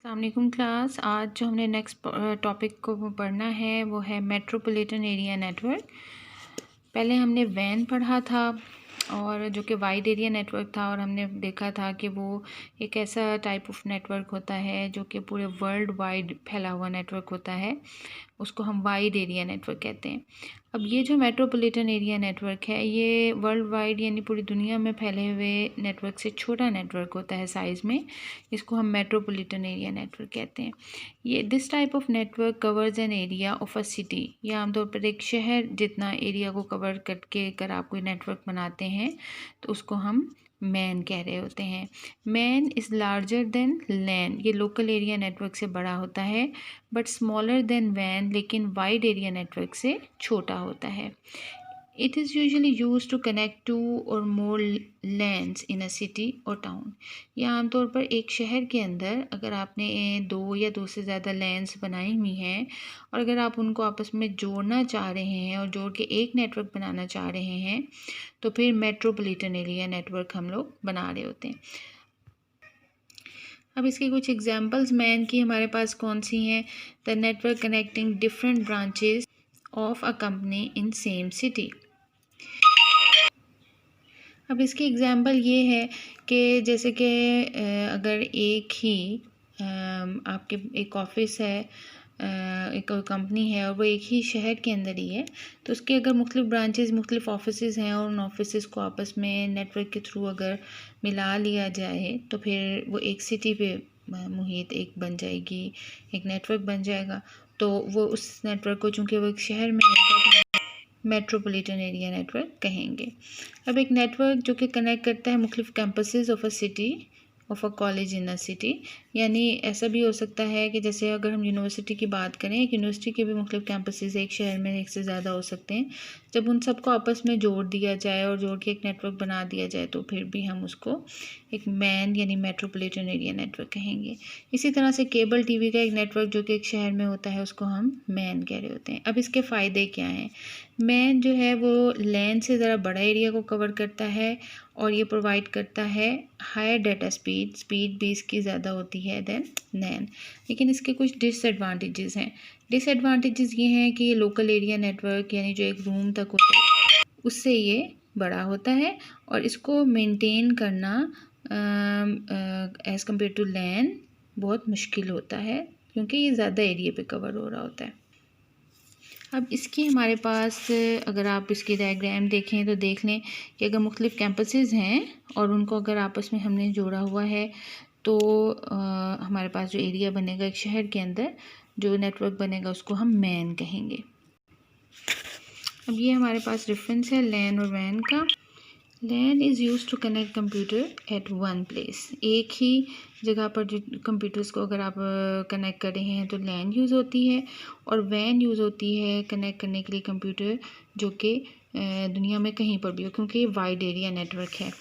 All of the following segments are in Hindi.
अस्सलामुअलैकुम क्लास। आज जो हमने नेक्स्ट टॉपिक को पढ़ना है वो है मेट्रोपॉलिटन एरिया नेटवर्क। पहले हमने वैन पढ़ा था और जो कि वाइड एरिया नेटवर्क था, और हमने देखा था कि वो एक ऐसा टाइप ऑफ नेटवर्क होता है जो कि पूरे वर्ल्ड वाइड फैला हुआ नेटवर्क होता है, उसको हम वाइड एरिया नेटवर्क कहते हैं। अब ये जो मेट्रोपॉलिटन एरिया नेटवर्क है ये वर्ल्ड वाइड यानी पूरी दुनिया में फैले हुए नेटवर्क से छोटा नेटवर्क होता है साइज़ में। इसको हम मेट्रोपॉलिटन एरिया नेटवर्क कहते हैं। ये this type of network covers an area of a city. ये आमतौर पर एक शहर जितना एरिया को कवर करके अगर आप कोई नेटवर्क बनाते हैं तो उसको हम मैन कह रहे होते हैं। MAN is larger than LAN. ये लोकल एरिया नेटवर्क से बड़ा होता है बट स्मॉलर देन वैन, लेकिन वाइड एरिया नेटवर्क से छोटा होता है। It is usually use to connect two or more LANs in a city or town. यह आमतौर पर एक शहर के अंदर अगर आपने दो या दो से ज़्यादा लैंड्स बनाई हुई हैं और अगर आप उनको आपस में जोड़ना चाह रहे हैं और जोड़ के एक नेटवर्क बनाना चाह रहे हैं तो फिर मेट्रोपॉलिटन एरिया नेटवर्क हम लोग बना रहे होते हैं। अब इसकी कुछ एग्जांपल्स मैन की हमारे पास कौन सी हैं? The network connecting different branches of a company in same city. अब इसकी एग्जांपल ये है कि जैसे कि अगर एक ही आपके एक ऑफिस है, एक कंपनी है और वो एक ही शहर के अंदर ही है, तो उसके अगर मुख्तलिफ ब्रांचेस मुख्तलिफ ऑफिसेज़ हैं और उन ऑफिसेज़ को आपस में नेटवर्क के थ्रू अगर मिला लिया जाए तो फिर वो एक सिटी पे मुहित एक बन जाएगी, एक नेटवर्क बन जाएगा। तो वो उस नेटवर्क को चूँकि वो एक शहर में होगा तो मेट्रोपॉलिटन एरिया नेटवर्क कहेंगे। अब एक नेटवर्क जो कि कनेक्ट करता है मुख्तलिफ campuses of a city of a college in a city, यानी ऐसा भी हो सकता है कि जैसे अगर हम यूनिवर्सिटी की बात करें, एक यूनिवर्सिटी के भी मुख्तलिफ कैंपसेस एक शहर में एक से ज़्यादा हो सकते हैं। जब उन सबको आपस में जोड़ दिया जाए और जोड़ के एक नेटवर्क बना दिया जाए तो फिर भी हम उसको एक मैन यानी मेट्रोपॉलिटन एरिया नेटवर्क कहेंगे। इसी तरह से केबल टीवी का एक नेटवर्क जो कि एक शहर में होता है उसको हम मैन कह रहे होते हैं। अब इसके फ़ायदे क्या हैं? मैन जो है वो लैन से ज़रा बड़ा एरिया को कवर करता है और ये प्रोवाइड करता है हायर डाटा स्पीड भी इसकी ज़्यादा होती है देन नैन। लेकिन इसके कुछ डिसएडवांटेजेस हैं। डिसएडवांटेजेस ये हैं कि ये लोकल एरिया नेटवर्क यानी जो एक रूम तक होता है उससे ये बड़ा होता है और इसको मेंटेन करना एज़ कम्पेयर टू लैन बहुत मुश्किल होता है क्योंकि ये ज़्यादा एरिया पे कवर हो रहा होता है। अब इसकी हमारे पास अगर आप इसकी डायग्राम देखें तो देख लें कि अगर मुख्तलिफ कैंपसेस हैं और उनको अगर आपस में हमने जोड़ा हुआ है तो हमारे पास जो एरिया बनेगा एक शहर के अंदर जो नेटवर्क बनेगा उसको हम मैन कहेंगे। अब ये हमारे पास रेफरेंस है लैन और वैन का। LAN is use to connect computer at one place. एक ही जगह पर जो कंप्यूटर्स को अगर आप कनेक्ट कर रहे हैं तो लैन यूज़ होती है, और वैन यूज़ होती है कनेक्ट करने के लिए कंप्यूटर जो कि दुनिया में कहीं पर भी हो, क्योंकि ये वाइड एरिया नेटवर्क है।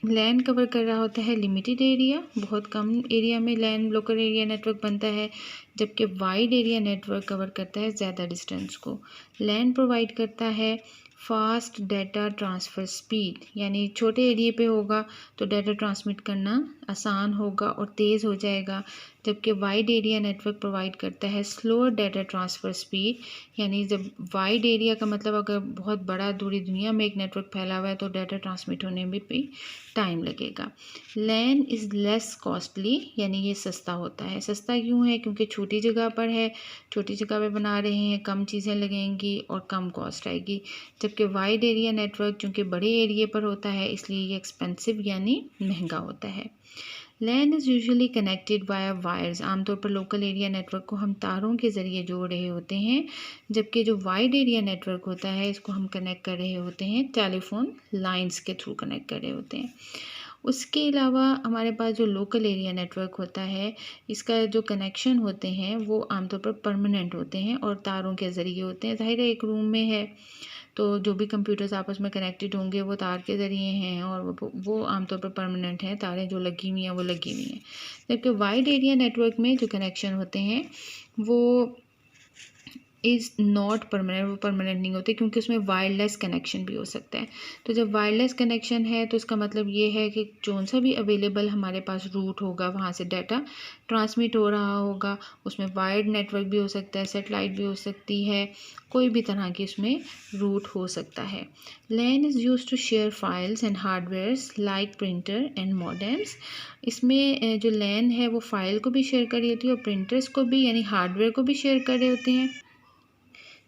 लैन कवर कर रहा होता है लिमिटेड एरिया, बहुत कम एरिया में लैन लोकल एरिया नेटवर्क बनता है, जबकि वाइड एरिया नेटवर्क कवर करता है ज़्यादा डिस्टेंस को। लैन प्रोवाइड करता है फास्ट डाटा ट्रांसफ़र स्पीड, यानी छोटे एरिया पे होगा तो डाटा ट्रांसमिट करना आसान होगा और तेज़ हो जाएगा, जबकि वाइड एरिया नेटवर्क प्रोवाइड करता है स्लोअर डाटा ट्रांसफ़र स्पीड। यानी जब वाइड एरिया का मतलब अगर बहुत बड़ा दूरी दुनिया में एक नेटवर्क फैला हुआ है तो डाटा ट्रांसमिट होने में भी टाइम लगेगा। लैन इज़ लेस कॉस्टली, यानी ये सस्ता होता है। सस्ता क्यों है? क्योंकि छोटी जगह पर है, छोटी जगह पे बना रहे हैं, कम चीज़ें लगेंगी और कम कॉस्ट आएगी। जबकि वाइड एरिया नेटवर्क चूँकि बड़े एरिया पर होता है इसलिए ये एक्सपेंसिव यानी महंगा होता है। LAN is usually connected via wires. आमतौर पर लोकल एरिया नेटवर्क को हम तारों के ज़रिए जोड़ रहे होते हैं, जबकि जो वाइड एरिया नेटवर्क होता है इसको हम कनेक्ट कर रहे होते हैं टेलीफोन लाइंस के थ्रू कनेक्ट कर रहे होते हैं। उसके अलावा हमारे पास जो लोकल एरिया नेटवर्क होता है इसका जो कनेक्शन होते हैं वो आमतौर पर परमानेंट होते हैं और तारों के ज़रिए होते हैं। ज़ाहिर है एक रूम में है तो जो भी कंप्यूटर्स आपस में कनेक्टेड होंगे वो तार के ज़रिए हैं और वो आमतौर पर परमानेंट हैं, तारें जो लगी हुई हैं वो लगी हुई हैं। जबकि वाइड एरिया नेटवर्क में जो कनेक्शन होते हैं वो इज़ नॉट परमानेंट, वो परमानेंट नहीं होते क्योंकि उसमें वायरलेस कनेक्शन भी हो सकता है। तो जब वायरलेस कनेक्शन है तो इसका मतलब ये है कि कौन सा भी अवेलेबल हमारे पास रूट होगा वहाँ से डाटा ट्रांसमिट हो रहा होगा। उसमें वायर्ड नेटवर्क भी हो सकता है, सेटेलाइट भी हो सकती है, कोई भी तरह की उसमें रूट हो सकता है। LAN is use to share files and hardwares like printer and modems. इसमें जो लैन है वो फाइल को भी शेयर कर रही होती है और प्रिंटर्स को भी, यानी हार्डवेयर को भी शेयर कर रहे होते हैं।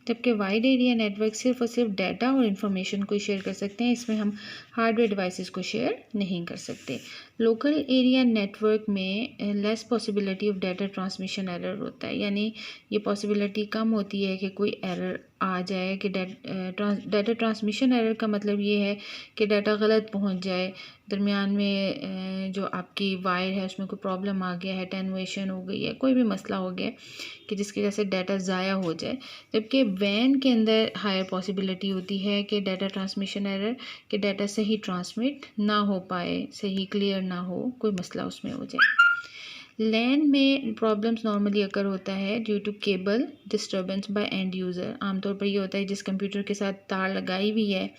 जबकि वाइड एरिया नेटवर्क सिर्फ और सिर्फ डाटा और इन्फॉर्मेशन को ही शेयर कर सकते हैं, इसमें हम हार्डवेयर डिवाइसेस को शेयर नहीं कर सकते। लोकल एरिया नेटवर्क में less possibility of data transmission error होता है, यानी ये पॉसिबिलिटी कम होती है कि कोई एरर आ जाए कि डाटा ट्रांसमिशन एरर का मतलब ये है कि डाटा गलत पहुंच जाए, दरमियान में जो आपकी वायर है उसमें कोई प्रॉब्लम आ गया है, टेनुएशन हो गई है, कोई भी मसला हो गया कि जिसकी वजह से डाटा ज़ाया हो जाए। जबकि वैन के अंदर हायर पॉसिबिलिटी होती है कि डाटा ट्रांसमिशन एरर, कि डाटा सही ट्रांसमिट ना हो पाए, सही क्लियर ना हो, कोई मसला उसमें हो जाए। लैन में प्रॉब्लम्स नॉर्मली अकर होता है due to cable disturbance by end user. आमतौर पर ये होता है जिस कंप्यूटर के साथ तार लगाई हुई है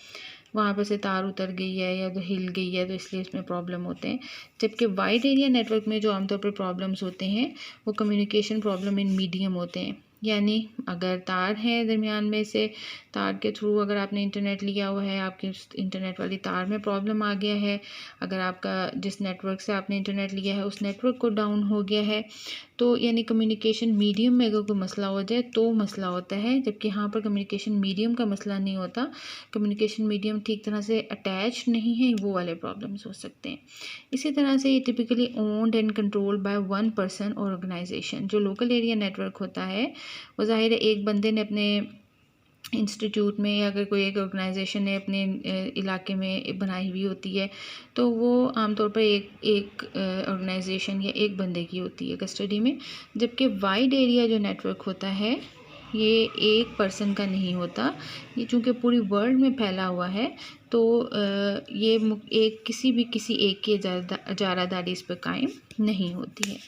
वहाँ पर से तार उतर गई है या तो हिल गई है, तो इसलिए इसमें प्रॉब्लम होते हैं। जबकि वाइड एरिया नेटवर्क में जो आमतौर पर प्रॉब्लम्स होते हैं वो कम्युनिकेशन प्रॉब्लम इन मीडियम होते हैं, यानी अगर तार है दरमियान में से, तार के थ्रू अगर आपने इंटरनेट लिया हुआ है, आपकी इंटरनेट वाली तार में प्रॉब्लम आ गया है, अगर आपका जिस नेटवर्क से आपने इंटरनेट लिया है उस नेटवर्क को डाउन हो गया है, तो यानी कम्युनिकेशन मीडियम में अगर कोई मसला हो जाए तो मसला होता है। जबकि यहाँ पर कम्युनिकेशन मीडियम का मसला नहीं होता, कम्युनिकेशन मीडियम ठीक तरह से अटैच नहीं है, वो वाले प्रॉब्लम्स हो सकते हैं। इसी तरह से ये typically owned and controlled by one person और ऑर्गेनाइजेशन। जो लोकल एरिया नेटवर्क होता है वो ज़ाहिर है एक बंदे ने अपने इंस्टीट्यूट में या अगर कोई एक ऑर्गेनाइजेशन ने अपने इलाके में बनाई हुई होती है तो वो आमतौर पर एक ऑर्गेनाइजेशन या एक बंदे की होती है कस्टडी में। जबकि वाइड एरिया जो नेटवर्क होता है ये एक पर्सन का नहीं होता, ये चूँकि पूरी वर्ल्ड में फैला हुआ है तो ये किसी एक की इजारादारी इस पर कायम नहीं होती है।